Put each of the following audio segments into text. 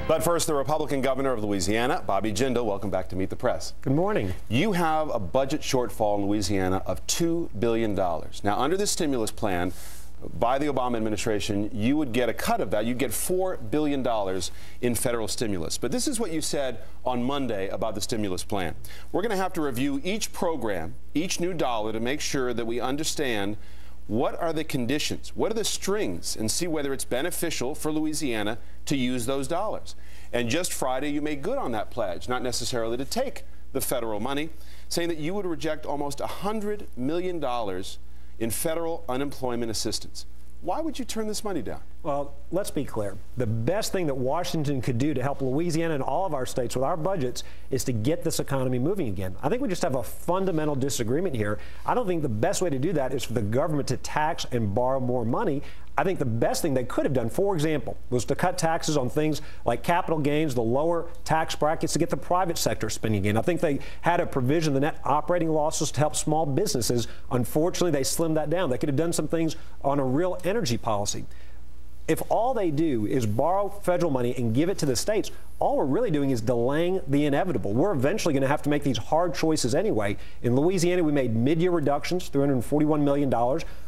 But first, the Republican governor of Louisiana, Bobby Jindal. Welcome back to Meet the Press. Good morning. You have a budget shortfall in Louisiana of $2 billion. Now, under this stimulus plan by the Obama administration, you would get a cut of that. You'd get $4 billion in federal stimulus. But this is what you said on Monday about the stimulus plan. We're going to have to review each program, each new dollar, to make sure that we understand what are the conditions, what are the strings, and see whether it's beneficial for Louisiana to use those dollars. And just Friday, you made good on that pledge, not necessarily to take the federal money, saying that you would reject almost $100 million in federal unemployment assistance. Why would you turn this money down? Well, let's be clear. The best thing that Washington could do to help Louisiana and all of our states with our budgets is to get this economy moving again. I think we just have a fundamental disagreement here. I don't think the best way to do that is for the government to tax and borrow more money. I think the best thing they could have done, for example, was to cut taxes on things like capital gains, the lower tax brackets, to get the private sector spending again. I think they had a provision, the net operating losses, to help small businesses. Unfortunately, they slimmed that down. They could have done some things on a real energy policy. If all they do is borrow federal money and give it to the states, all we're really doing is delaying the inevitable. We're eventually going to have to make these hard choices anyway. In Louisiana, we made mid-year reductions, $341 million.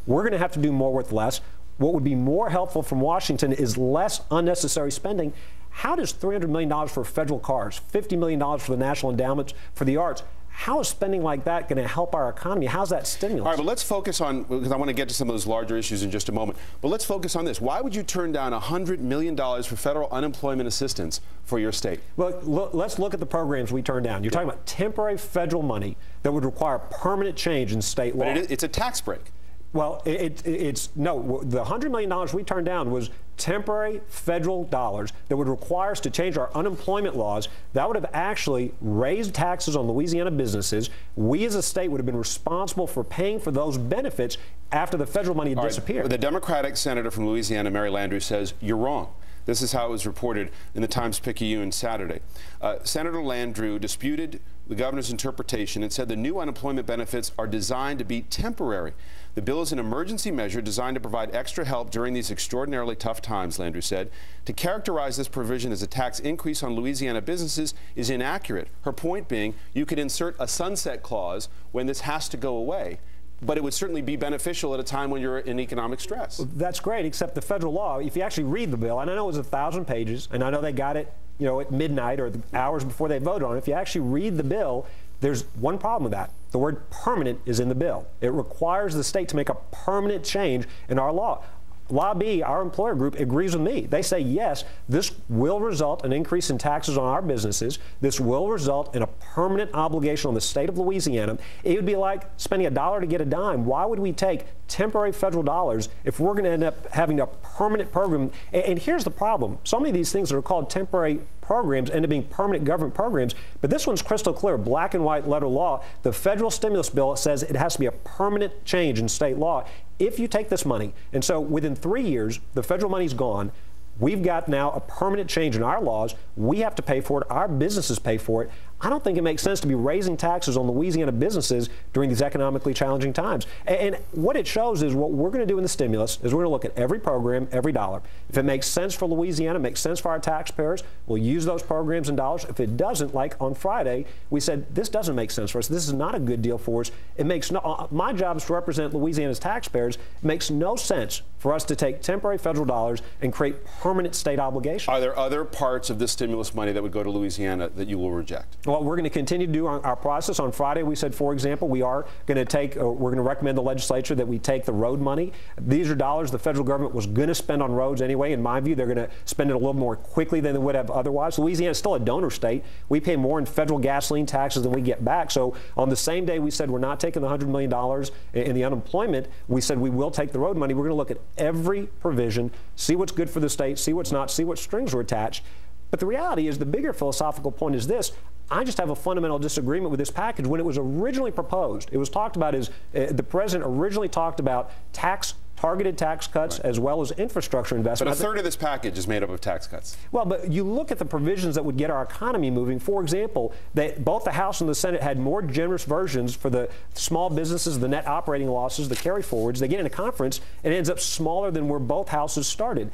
We're going to have to do more with less. What would be more helpful from Washington is less unnecessary spending. How does $300 million for federal cars, $50 million for the National Endowment for the Arts, how is spending like that going to help our economy? How's that stimulus? All right, but let's focus on, because I want to get to some of those larger issues in just a moment, but let's focus on this. Why would you turn down $100 million for federal unemployment assistance for your state? Well, let's look at the programs we turned down. You're talking about temporary federal money that would require permanent change in state law. But it's a tax break. Well, no, the $100 million we turned down was temporary federal dollars that would require us to change our unemployment laws. That would have actually raised taxes on Louisiana businesses. We as a state would have been responsible for paying for those benefits after the federal money had disappeared. Right. The Democratic senator from Louisiana, Mary Landrieu, says you're wrong. This is how it was reported in the Times-Picayune Saturday. Senator Landrieu disputed the governor's interpretation and said the new unemployment benefits are designed to be temporary. The bill is an emergency measure designed to provide extra help during these extraordinarily tough times, Landrieu said. To characterize this provision as a tax increase on Louisiana businesses is inaccurate. Her point being, you could insert a sunset clause when this has to go away, but it would certainly be beneficial at a time when you're in economic stress. Well, that's great, except the federal law, if you actually read the bill, and I know it was 1,000 pages, and I know they got it, at midnight or the hours before they voted on it. If you actually read the bill, there's one problem with that. The word permanent is in the bill. It requires the state to make a permanent change in our law. Lobby, our employer group, agrees with me. They say, yes, this will result in an increase in taxes on our businesses. This will result in a permanent obligation on the state of Louisiana. It would be like spending $1 to get a dime. Why would we take temporary federal dollars if we're going to end up having a permanent program? And here's the problem. So many of these things that are called temporary programs end up being permanent government programs, but this one's crystal clear, black and white letter law. The federal stimulus bill says it has to be a permanent change in state law if you take this money. And so within 3 years, the federal money's gone. We've got now a permanent change in our laws. We have to pay for it. Our businesses pay for it. I don't think it makes sense to be raising taxes on Louisiana businesses during these economically challenging times. And what it shows is what we're going to do in the stimulus is we're going to look at every program, every dollar. If it makes sense for Louisiana, makes sense for our taxpayers, we'll use those programs and dollars. If it doesn't, like on Friday, we said this doesn't make sense for us. This is not a good deal for us. It makes no. My job is to represent Louisiana's taxpayers. It makes no sense for us to take temporary federal dollars and create permanent state obligations. Are there other parts of this stimulus money that would go to Louisiana that you will reject? Well, we're going to continue to do our process. On Friday, we said, for example, we are going to take, we're going to recommend the legislature that we take the road money. These are dollars the federal government was going to spend on roads anyway. In my view, they're going to spend it a little more quickly than they would have otherwise. Louisiana is still a donor state. We pay more in federal gasoline taxes than we get back. So on the same day we said we're not taking the $100 million in the unemployment, we said we will take the road money. We're going to look at every provision, see what's good for the state, see what's not, see what strings are attached. But the reality is, the bigger philosophical point is this. I just have a fundamental disagreement with this package. When it was originally proposed, it was talked about as the president originally talked about targeted tax cuts as well as infrastructure investment. But a third of this package is made up of tax cuts. Well, but you look at the provisions that would get our economy moving. For example, both the House and the Senate had more generous versions for the small businesses, the net operating losses, the carry forwards. They get in a conference, and it ends up smaller than where both houses started.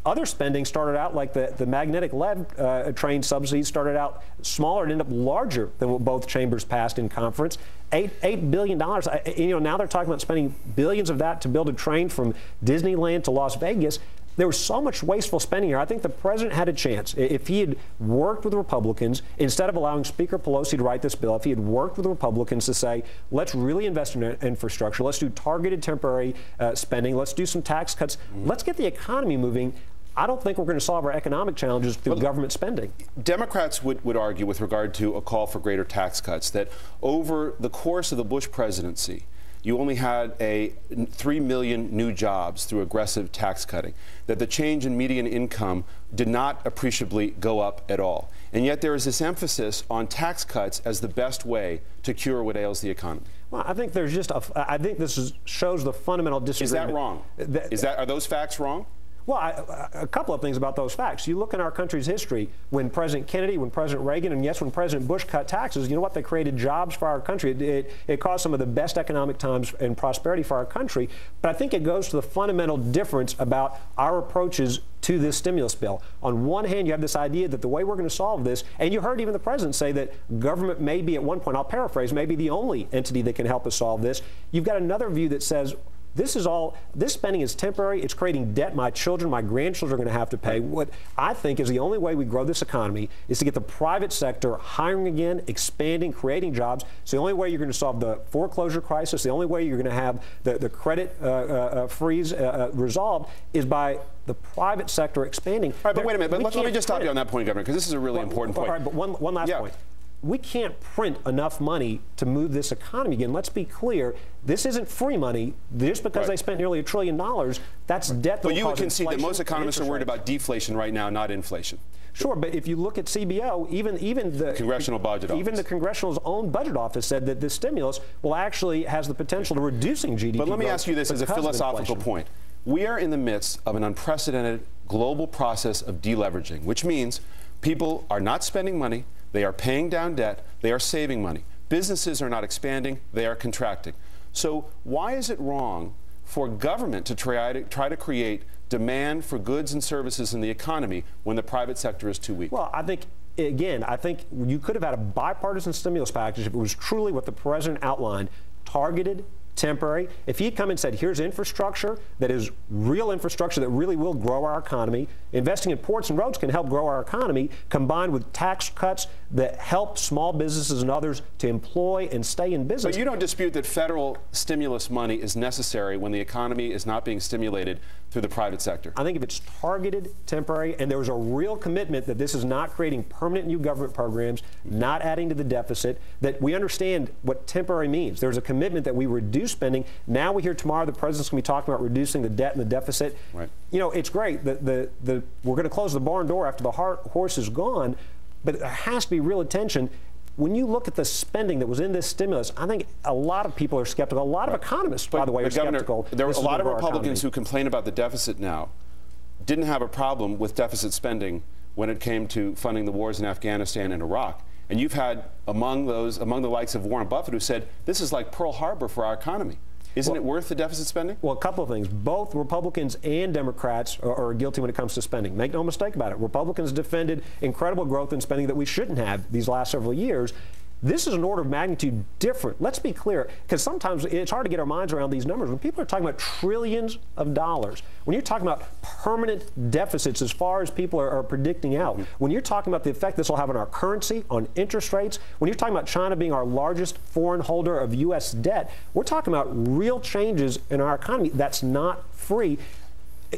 Other spending started out like the magnetic lead train subsidies started out smaller and ended up larger than what both chambers passed in conference. $8 billion. Now they're talking about spending billions of that to build a train from Disneyland to Las Vegas. There was so much wasteful spending here. I think the president had a chance. If he had worked with Republicans, instead of allowing Speaker Pelosi to write this bill, if he had worked with Republicans to say, let's really invest in infrastructure, let's do targeted temporary spending, let's do some tax cuts, let's get the economy moving, I don't think we're going to solve our economic challenges through government spending. Democrats would argue with regard to a call for greater tax cuts that over the course of the Bush presidency, you only had 3 million new jobs through aggressive tax cutting, that the change in median income did not appreciably go up at all. And yet there is this emphasis on tax cuts as the best way to cure what ails the economy. Well, I think there's just I think this shows the fundamental disagreement. Is that wrong? Are those facts wrong? Well, a couple of things about those facts. You look in our country's history, when President Kennedy, when President Reagan, and yes, when President Bush cut taxes, you know what? They created jobs for our country. It caused some of the best economic times and prosperity for our country. But I think it goes to the fundamental difference about our approaches to this stimulus bill. On one hand, you have this idea that the way we're going to solve this, and you heard even the president say that government may be, at one point, I'll paraphrase, may be the only entity that can help us solve this. You've got another view that says, this spending is temporary. It's creating debt my children, my grandchildren are going to have to pay. What I think is the only way we grow this economy is to get the private sector hiring again, expanding, creating jobs. It's the only way you're going to solve the foreclosure crisis. The only way you're going to have the credit freeze resolved is by the private sector expanding. All right, but wait a minute. Let me just stop you on that point, Governor, because this is a really important point. All right, but one last point. We can't print enough money to move this economy again. Let's be clear. This isn't free money. Just because they spent nearly $1 trillion, that's debt. But you would concede that most economists are worried about deflation right now, not inflation. Sure, but if you look at CBO, even the Congressional Budget Office, even the Congressional's own budget office said that this stimulus will actually has the potential to reducing GDP. But let me ask you this as a philosophical point. We are in the midst of an unprecedented global process of deleveraging, which means people are not spending money. They are paying down debt. They are saving money. Businesses are not expanding. They are contracting. So why is it wrong for government to try to create demand for goods and services in the economy when the private sector is too weak? Well, I think you could have had a bipartisan stimulus package if it was truly what the president outlined, targeted, temporary. If he'd come and said, here's infrastructure that is real infrastructure that really will grow our economy, investing in ports and roads can help grow our economy, combined with tax cuts that help small businesses and others to employ and stay in business. But you don't dispute that federal stimulus money is necessary when the economy is not being stimulated through the private sector? I think if it's targeted, temporary, and there was a real commitment that this is not creating permanent new government programs, not adding to the deficit, that we understand what temporary means. There's a commitment that we reduce spending. Now we hear tomorrow the president's going to be talking about reducing the debt and the deficit. Right. You know, it's great. We're going to close the barn door after the horse is gone, but there has to be real attention. When you look at the spending that was in this stimulus, I think a lot of people are skeptical. A lot of economists, by the way, are skeptical. There were a lot of Republicans who complain about the deficit now didn't have a problem with deficit spending when it came to funding the wars in Afghanistan and Iraq. And you've had among the likes of Warren Buffett who said this is like Pearl Harbor for our economy. Isn't it worth the deficit spending? Well, a couple of things. Both Republicans and Democrats are guilty when it comes to spending. Make no mistake about it. Republicans defended incredible growth in spending that we shouldn't have these last several years. This is an order of magnitude different. Let's be clear, because sometimes it's hard to get our minds around these numbers. When people are talking about trillions of dollars, when you're talking about permanent deficits as far as people are predicting out, when you're talking about the effect this will have on our currency, on interest rates, when you're talking about China being our largest foreign holder of U.S. debt, we're talking about real changes in our economy that's not free.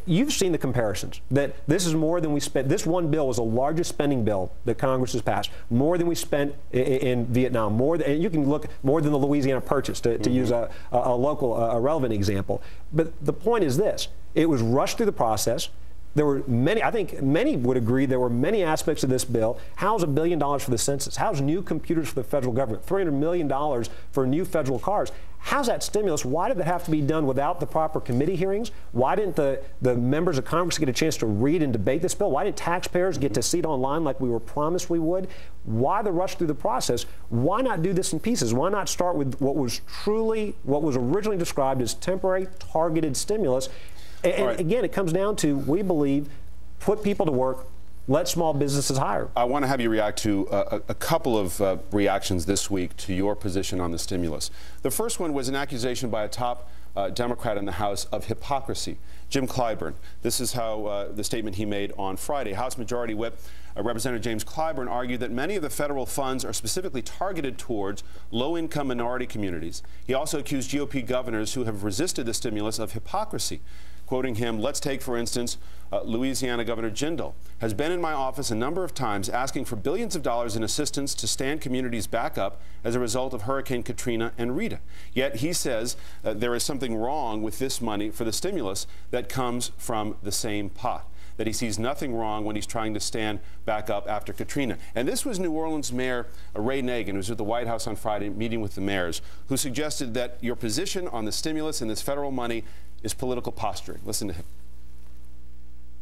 You've seen the comparisons, that this is more than we spent. This one bill was the largest spending bill that Congress has passed, more than we spent in Vietnam, and you can look more than the Louisiana Purchase, to use a local, relevant example. But the point is this: it was rushed through the process. There were many, I think many would agree, there were many aspects of this bill. How's $1 billion for the census? How's new computers for the federal government? $300 million for new federal cars. How's that stimulus? Why did that have to be done without the proper committee hearings? Why didn't the members of Congress get a chance to read and debate this bill? Why didn't taxpayers get to see it online like we were promised we would? Why the rush through the process? Why not do this in pieces? Why not start with what was originally described as temporary targeted stimulus? And again, it comes down to, we believe, put people to work, let small businesses hire. I want to have you react to a couple of reactions this week to your position on the stimulus. The first one was an accusation by a top Democrat in the House of hypocrisy, Jim Clyburn. This is how the statement he made on Friday. House Majority Whip Representative James Clyburn argued that many of the federal funds are specifically targeted towards low-income minority communities. He also accused GOP governors who have resisted the stimulus of hypocrisy. Quoting him, let's take, for instance, Louisiana Governor Jindal has been in my office a number of times asking for billions of dollars in assistance to stand communities back up as a result of Hurricane Katrina and Rita. Yet he says there is something wrong with this money for the stimulus that comes from the same pot, that he sees nothing wrong when he's trying to stand back up after Katrina. And this was New Orleans Mayor Ray Nagin, who was at the White House on Friday meeting with the mayors, who suggested that your position on the stimulus and this federal money is political posturing. Listen to him.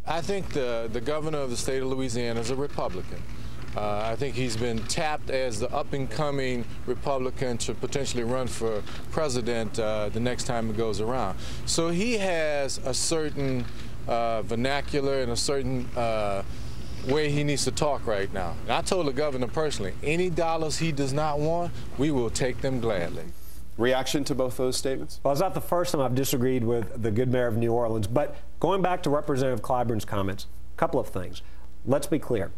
I think the governor of the state of Louisiana is a Republican. I think he's been tapped as the up-and-coming Republican to potentially run for president the next time it goes around. So he has a certain vernacular and a certain way he needs to talk right now. And I told the governor personally, any dollars he does not want, we will take them gladly. Reaction to both those statements? Well, it's not the first time I've disagreed with the good mayor of New Orleans, but going back to Representative Clyburn's comments, a couple of things. Let's be clear.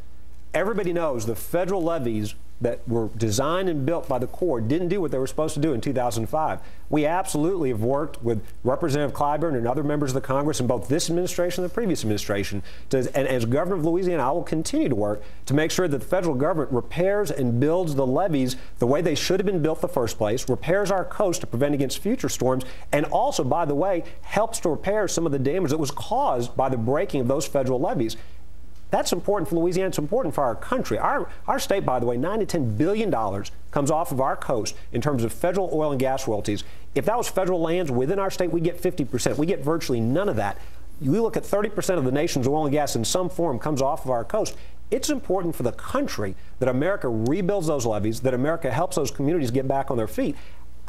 Everybody knows the federal levies that were designed and built by the Corps didn't do what they were supposed to do in 2005. We absolutely have worked with Representative Clyburn and other members of the Congress in both this administration and the previous administration. And as governor of Louisiana, I will continue to work to make sure that the federal government repairs and builds the levees the way they should have been built in the first place, repairs our coast to prevent against future storms, and also, by the way, helps to repair some of the damage that was caused by the breaking of those federal levees. That's important for Louisiana. It's important for our country. Our state, by the way, $9 to $10 billion comes off of our coast in terms of federal oil and gas royalties. If that was federal lands within our state, we get 50%. We get virtually none of that. You look at 30% of the nation's oil and gas in some form comes off of our coast. It's important for the country that America rebuilds those levees, that America helps those communities get back on their feet.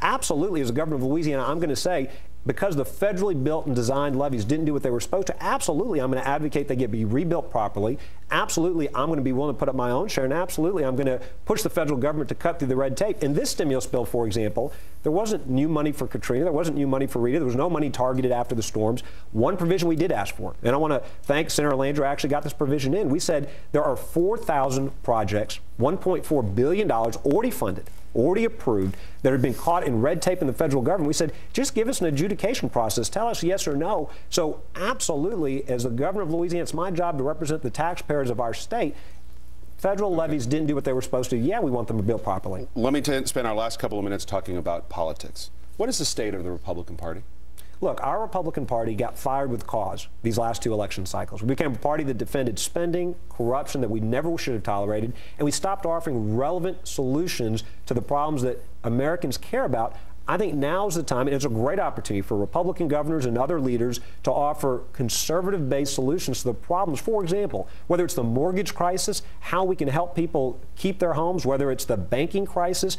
Absolutely, as the governor of Louisiana, I'm going to say, because the federally built and designed levees didn't do what they were supposed to, absolutely, I'm going to advocate they be rebuilt properly. Absolutely, I'm going to be willing to put up my own share, and absolutely, I'm going to push the federal government to cut through the red tape. In this stimulus bill, for example, there wasn't new money for Katrina. There wasn't new money for Rita. There was no money targeted after the storms. One provision we did ask for, and I want to thank Senator Landrieu, actually got this provision in. We said there are 4,000 projects, $1.4 billion already funded, already approved, that had been caught in red tape in the federal government. We said, just give us an adjudication process. Tell us yes or no. So absolutely, as the governor of Louisiana, it's my job to represent the taxpayers of our state. Federal levies didn't do what they were supposed to. Yeah, we want them built properly. Let me spend our last couple of minutes talking about politics. What is the state of the Republican Party? Look, our Republican Party got fired with cause these last two election cycles. We became a party that defended spending, corruption that we never should have tolerated, and we stopped offering relevant solutions to the problems that Americans care about. I think now's the time, and it's a great opportunity for Republican governors and other leaders to offer conservative-based solutions to the problems. For example, whether it's the mortgage crisis, how we can help people keep their homes, whether it's the banking crisis.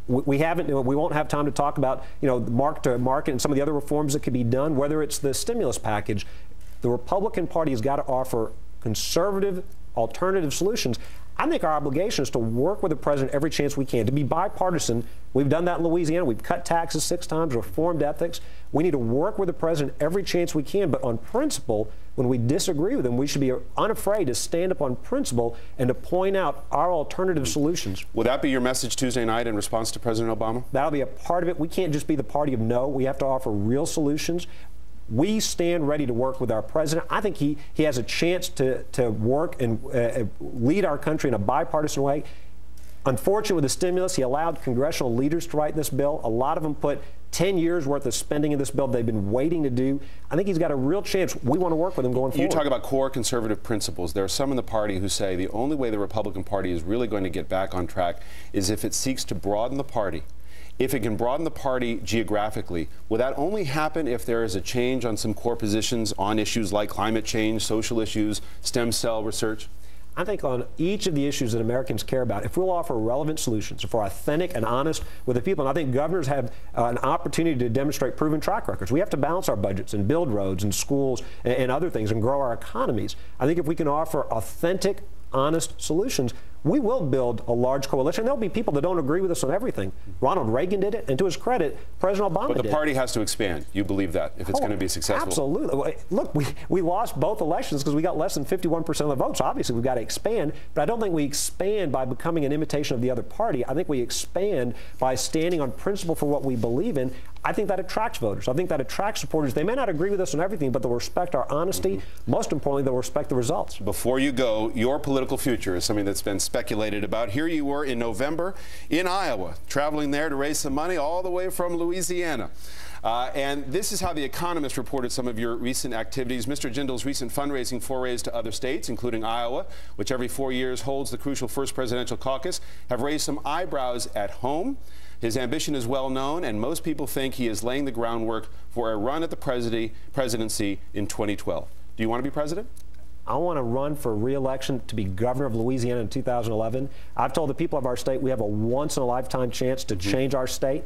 We won't have time to talk about, mark to market and some of the other reforms that could be done, whether it's the stimulus package. The Republican Party has got to offer conservative, alternative solutions. I think our obligation is to work with the president every chance we can, to be bipartisan. We've done that in Louisiana. We've cut taxes 6 times, reformed ethics. We need to work with the president every chance we can, but on principle, when we disagree with him, we should be unafraid to stand up on principle and to point out our alternative solutions. Will that be your message Tuesday night in response to President Obama? That'll be a part of it. We can't just be the party of no. We have to offer real solutions. We stand ready to work with our president. I think he has a chance to work and lead our country in a bipartisan way. Unfortunately, with the stimulus, he allowed congressional leaders to write this bill. A lot of them put 10 years worth of spending in this bill they've been waiting to do. I think he's got a real chance. We want to work with him going forward. You talk about core conservative principles. There are some in the party who say the only way the Republican Party is really going to get back on track is if it seeks to broaden the party. If it can broaden the party geographically, will that only happen if there is a change on some core positions on issues like climate change, social issues, stem cell research? I think on each of the issues that Americans care about, if we'll offer relevant solutions, if we're authentic and honest with the people, and I think governors have an opportunity to demonstrate proven track records. We have to balance our budgets and build roads and schools and other things and grow our economies. I think if we can offer authentic, honest solutions, we will build a large coalition. There'll be people that don't agree with us on everything. Ronald Reagan did it, and to his credit, President Obama did. But the party has to expand. You believe that, if it's going to be successful? Absolutely. Look, we lost both elections because we got less than 51% of the votes. Obviously, we've got to expand, but I don't think we expand by becoming an imitation of the other party. I think we expand by standing on principle for what we believe in. I think that attracts voters. I think that attracts supporters. They may not agree with us on everything, but they'll respect our honesty. Most importantly, they'll respect the results. Before you go, your political future is something that's been speculated about. Here you were in November in Iowa, traveling there to raise some money all the way from Louisiana. And this is how The Economist reported some of your recent activities. Mr. Jindal's recent fundraising forays to other states, including Iowa, which every 4 years holds the crucial first presidential caucus, have raised some eyebrows at home. His ambition is well known, and most people think he is laying the groundwork for a run at the presidency in 2012. Do you want to be president? I want to run for re-election to be governor of Louisiana in 2011. I've told the people of our state we have a once-in-a-lifetime chance to change our state.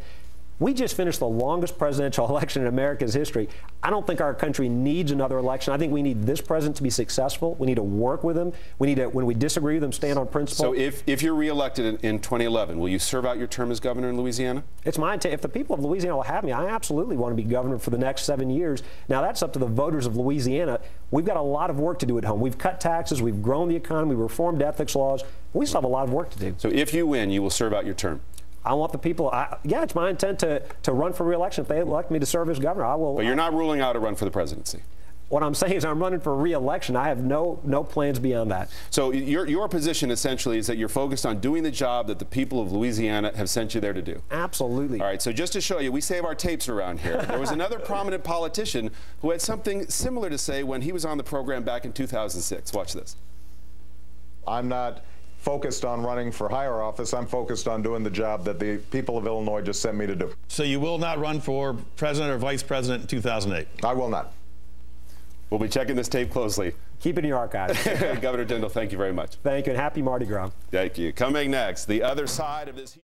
We just finished the longest presidential election in America's history. I don't think our country needs another election. I think we need this president to be successful. We need to work with him. We need to, when we disagree with him, stand on principle. So if you're reelected in 2011, will you serve out your term as governor in Louisiana? It's my intent. If the people of Louisiana will have me, I absolutely want to be governor for the next 7 years. Now, that's up to the voters of Louisiana. We've got a lot of work to do at home. We've cut taxes. We've grown the economy. We've reformed ethics laws. We still have a lot of work to do. So if you win, you will serve out your term? I want the people, yeah, it's my intent to run for re-election. If they elect me to serve as governor, I will. But you're not ruling out a run for the presidency? What I'm saying is I'm running for re-election. I have no plans beyond that. So your position essentially is that you're focused on doing the job that the people of Louisiana have sent you there to do? Absolutely. All right, so just to show you, we save our tapes around here. There was another prominent politician who had something similar to say when he was on the program back in 2006. Watch this. I'm not focused on running for higher office. I'm focused on doing the job that the people of Illinois just sent me to do. So you will not run for president or vice president in 2008? I will not. We'll be checking this tape closely. Keep it in your archives. Governor Jindal, thank you very much. Thank you, and happy Mardi Gras. Thank you. Coming next, the other side of this.